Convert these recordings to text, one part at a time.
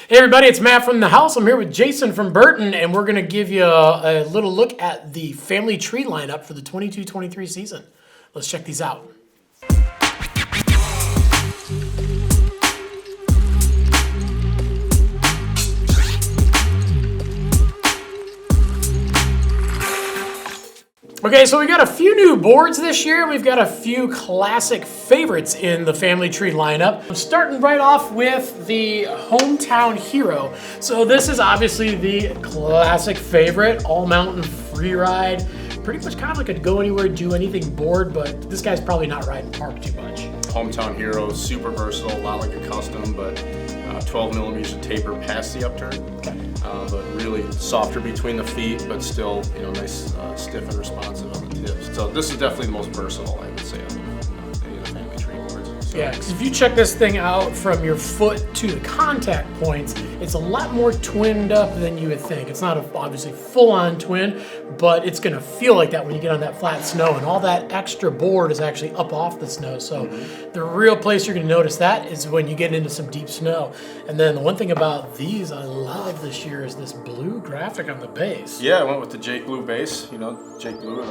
Hey everybody, it's Matt from the house. I'm here with Jayson from Burton, and we're going to give you a little look at the family tree lineup for the 22-23 season. Let's check these out. Okay, so we got a few new boards this year. We've got a few classic favorites in the family tree lineup. I'm starting right off with the Hometown Hero. So this is obviously the classic favorite, all mountain free ride. Pretty much kind of like a go anywhere, do anything board, but this guy's probably not riding park too much. Hometown Hero, super versatile, a lot like a custom, but 12 millimeters of taper past the upturn. Okay. But really softer between the feet, but still, nice, stiff and responsive on the tips. So this is definitely the most versatile, I would say, on any of the family tree boards. So. Yeah, because if you check this thing out from your foot to the contact points, it's a lot more twinned up than you would think. It's not obviously full-on twin, but it's going to feel like that when you get on that flat snow, and all that extra board is actually up off the snow. So the real place you're going to notice that is when you get into some deep snow. And then the one thing about these I love this year is this blue graphic on the base. Yeah, I went with the Jake Blue base. Jake Blue,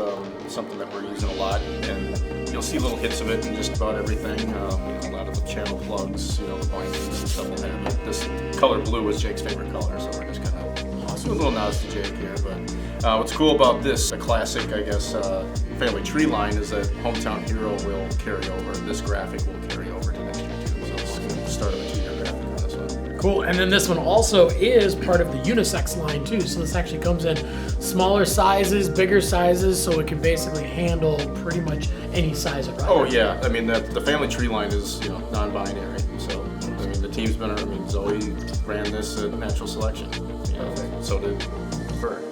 something that we're using a lot, and you'll see little hits of it in just about everything. A lot of the channel plugs, the bindings and stuff like that. But this color blue was Jake's favorite color, so we're just kind of doing a little nods to Jake here. But what's cool about this, a classic, I guess, family tree line, is that Hometown Hero will carry over. This graphic will carry over to next year too. So it's going to start of a 2-year graphic on this one. Cool, and then this one also is part of the unisex line too. So this actually comes in smaller sizes, bigger sizes, so it can basically handle pretty much any size of rider. Oh yeah, I mean the family tree line is non-binary. So the team's been, Zoe ran this at Natural Selection. So did Bert.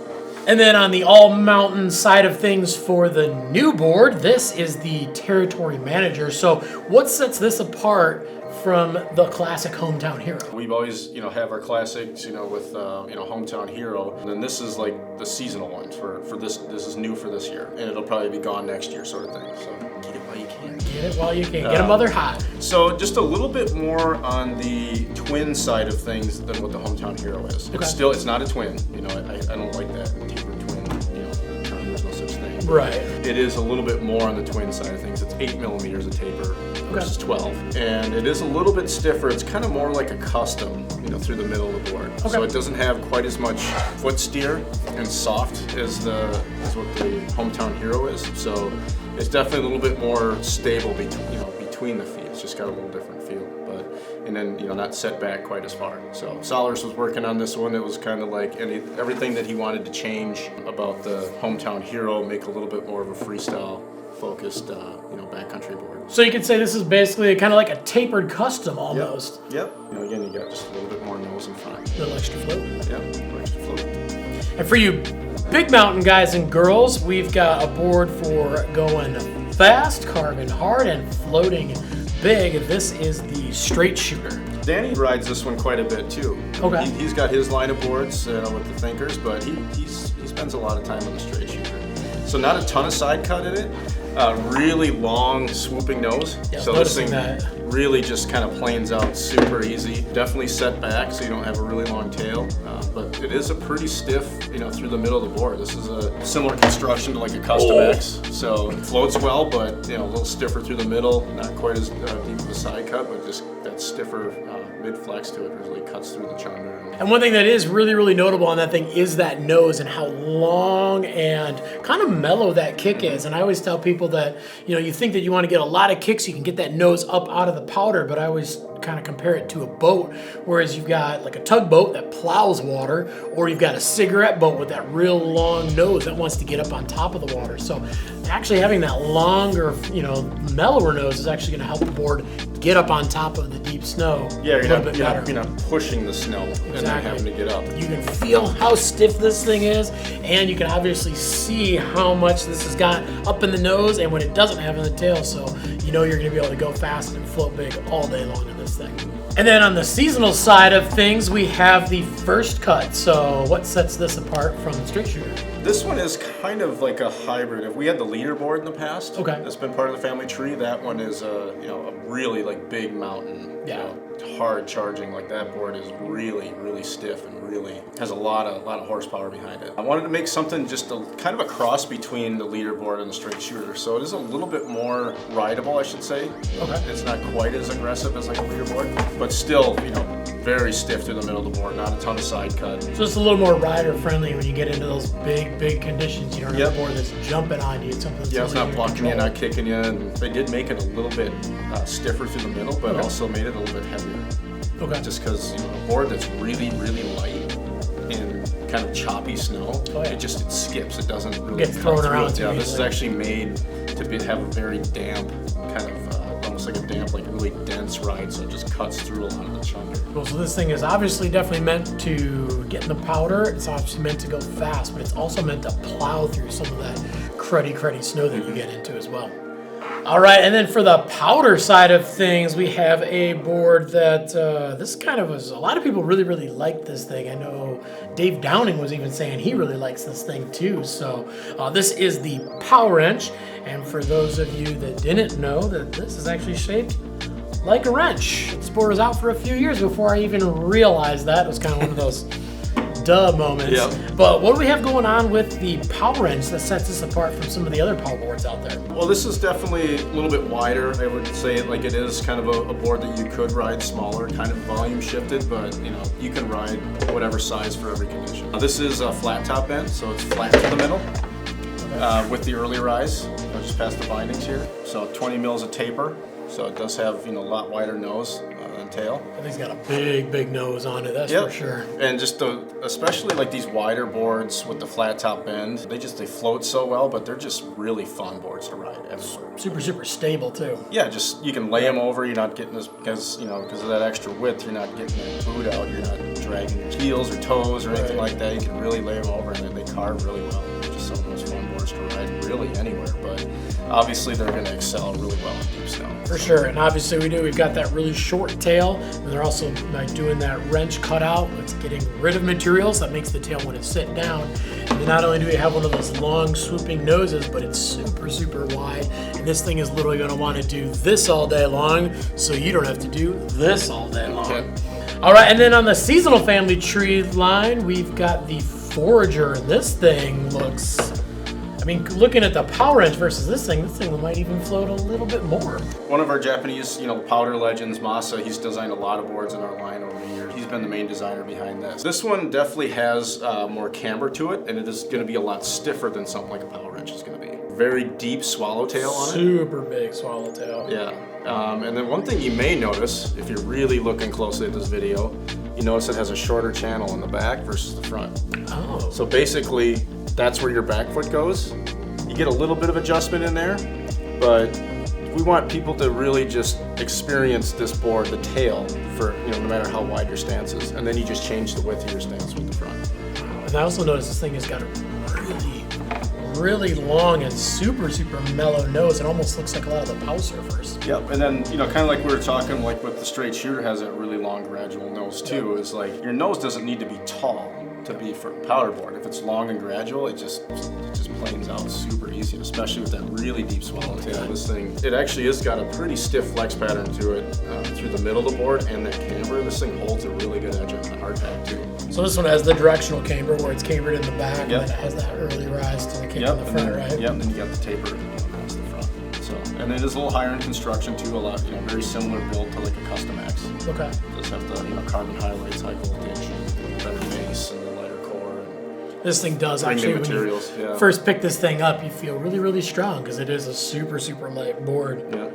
And then on the all-mountain side of things for the new board, this is the Territory Manager. So what sets this apart from the classic Hometown Hero? We've always, have our classics, with, Hometown Hero. And then this is like the seasonal one for this. This is new for this year. And it'll probably be gone next year, sort of thing. So get it while you can. Get it while you can. Get a mother hot. So just a little bit more on the twin side of things than what the Hometown Hero is. Okay. It's not a twin. I don't like that tapered twin, term. There's no such thing. Right. It is a little bit more on the twin side of things. It's 8 millimeters of taper versus 12. And it is a little bit stiffer. It's kind of more like a custom, through the middle of the board. Okay. So it doesn't have quite as much foot steer and soft as what the Hometown Hero is. So it's definitely a little bit more stable between the feet. It's just got a little different feel. And then, not set back quite as far. So Solers was working on this one. It was kind of like everything that he wanted to change about the Hometown Hero, make a little bit more of a freestyle focused, backcountry board. So you could say this is basically kind of like a tapered custom almost. Yep. Again, you got just a little bit more nose and front. A little extra float. Yep, a little extra float. And for you big mountain guys and girls, we've got a board for going fast, carving hard, and floating big. This is the Straight Shooter. Danny rides this one quite a bit too. Okay. He's got his line of boards with the Thinkers, but he spends a lot of time on the Straight Shooter. So not a ton of side cut in it. Really long swooping nose. Yeah, so this thing that. really just kind of planes out super easy. Definitely set back so you don't have a really long tail. But it is a pretty stiff, through the middle of the board. This is a similar construction to like a Custom X. So it floats well, but a little stiffer through the middle. Not quite as deep of a side cut, but just that stiffer mid flex to it really cuts through the chunder. And one thing that is really, really notable on that thing is that nose and how long and kind of mellow that kick is. And I always tell people that, you think that you want to get a lot of kicks, you can get that nose up out of the powder, but I always kind of compare it to a boat, whereas you've got like a tugboat that plows water, or you've got a cigarette boat with that real long nose that wants to get up on top of the water. So actually having that longer, mellower nose is actually going to help the board get up on top of the deep snow. Yeah, you're not pushing the snow and then having to get up. You can feel how stiff this thing is, and you can obviously see how much this has got up in the nose and what it doesn't have in the tail. So you're going to be able to go fast and float big all day long in this thing. And then on the seasonal side of things, we have the First Cut. So what sets this apart from the Straight Shooter? This one is kind of like a hybrid. If we had the leaderboard in the past, okay, that's been part of the family tree. That one is a really like big mountain, hard charging. Like that board is really stiff and really has a lot of horsepower behind it. I wanted to make something just kind of a cross between the leaderboard and the straight shooter. So it is a little bit more rideable, I should say. Okay. It's not quite as aggressive as like a leaderboard, but still, very stiff through the middle of the board, not a ton of side cut. So it's a little more rider friendly when you get into those big conditions. You don't have a board that's jumping on you. It's something that's it's not blocking you, not kicking you. And they did make it a little bit stiffer through the middle, but also made it a little bit heavier. Okay. Just because a board that's really light in kind of choppy snow, it skips. It doesn't really get thrown around. Yeah, this is actually made to have a very damp kind of. Almost like a damp, like really dense ride, so it just cuts through a lot of the chunder. Cool, so this thing is obviously definitely meant to get in the powder. It's obviously meant to go fast, but it's also meant to plow through some of that cruddy snow that you get into as well. All right, and then for the powder side of things, we have a board that this kind of was, a lot of people really liked this thing. I know Dave Downing was even saying he really likes this thing too. So this is the Power Wrench. And for those of you that didn't know, that this is actually shaped like a wrench. This board was out for a few years before I even realized that. It was kind of one of those duh moments. Yep. But what do we have going on with the Power Wrench that sets this apart from some of the other power boards out there? Well, this is definitely a little bit wider. I would say like it is kind of a board that you could ride smaller, kind of volume shifted, but you can ride whatever size for every condition. This is a flat top bend, so it's flat to the middle with the early rise. Just past the bindings here. So 20 mils of taper. So it does have a lot wider nose and tail. I think it's got a big nose on it, that's for sure. And just especially like these wider boards with the flat top bend, they float so well, but they're just really fun boards to ride everywhere. Super stable too. Yeah, just you can lay them over. You're not getting this because of that extra width. You're not getting that boot out. You're not dragging your heels or toes or anything like that. You can really lay them over, and they carve really well. They're just some of those fun boards to ride really anywhere. But obviously, they're going to excel really well in deep snow. For sure, and obviously we've got that really short tail, and they're also doing that wrench cutout. It's getting rid of materials that makes the tail when it's sit down. And not only do we have one of those long swooping noses, but it's super wide. And this thing is literally going to want to do this all day long, so you don't have to do this all day long. Okay. All right, and then on the seasonal family tree line, we've got the Forager, and this thing looks, looking at the Power Wrench versus this thing might even float a little bit more. One of our Japanese, powder legends, Masa, he's designed a lot of boards in our line over the years. He's been the main designer behind this. This one definitely has more camber to it, and it is going to be a lot stiffer than something like a Power Wrench is going to be. Very deep swallowtail on it. Super big swallowtail. Yeah. And then one thing you may notice, if you're really looking closely at this video, you notice it has a shorter channel in the back versus the front. Oh. So basically, that's where your back foot goes. You get a little bit of adjustment in there, but we want people to really just experience this board, the tail, for no matter how wide your stance is, and then you just change the width of your stance with the front. And I also noticed this thing has got a really long and super mellow nose. It almost looks like a lot of the POW surfers. Yep, and then kind of like we were talking, like with the straight shooter has that really long gradual nose too. Is like your nose doesn't need to be tall to be for a powder board. If it's long and gradual, it just planes out super easy, especially with that really deep swallowtail. This thing, it actually has got a pretty stiff flex pattern to it through the middle of the board and that camber. This thing holds a really good edge on the hardtack too. So this one has the directional camber where it's cambered in the back, and then it has that early rise to the camber in the front, right? Yep, and then you got the taper across the front. So, and it is a little higher in construction too. A lot, very similar build to like a Custom X. Okay. It does have the carbon highlights, high voltage, better base, and the lighter core. And this thing does actually. When you first pick this thing up, you feel really strong because it is a super light board. Yeah.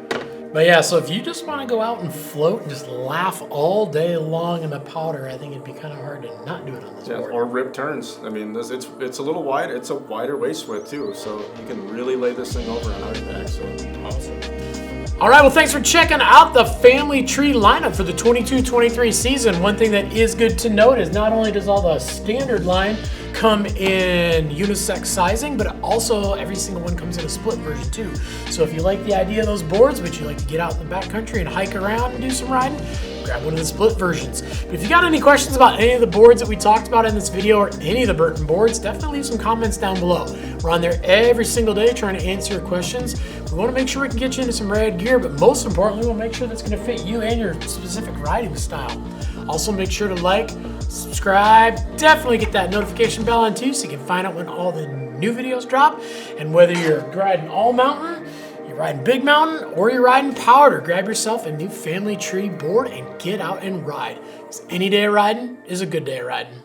But yeah, so if you just want to go out and float and just laugh all day long in the powder, I think it'd be kind of hard to not do it on this board. Or rip turns. I mean, it's a little wide. It's a wider waist width too, so you can really lay this thing over on hardtack. So awesome. All right, well, thanks for checking out the Family Tree lineup for the 22-23 season. One thing that is good to note is not only does all the standard line come in unisex sizing, but also every single one comes in a split version too. So if you like the idea of those boards, but you like to get out in the backcountry and hike around and do some riding, grab one of the split versions. But if you got any questions about any of the boards that we talked about in this video or any of the Burton boards, definitely leave some comments down below. We're on there every single day trying to answer your questions. We want to make sure we can get you into some rad gear, but most importantly, we'll make sure that's going to fit you and your specific riding style. Also, make sure to like, subscribe, definitely get that notification bell on too so you can find out when all the new videos drop. And whether you're riding all mountain, you're riding big mountain, or you're riding powder, grab yourself a new family tree board and get out and ride. 'Cause any day of riding is a good day of riding.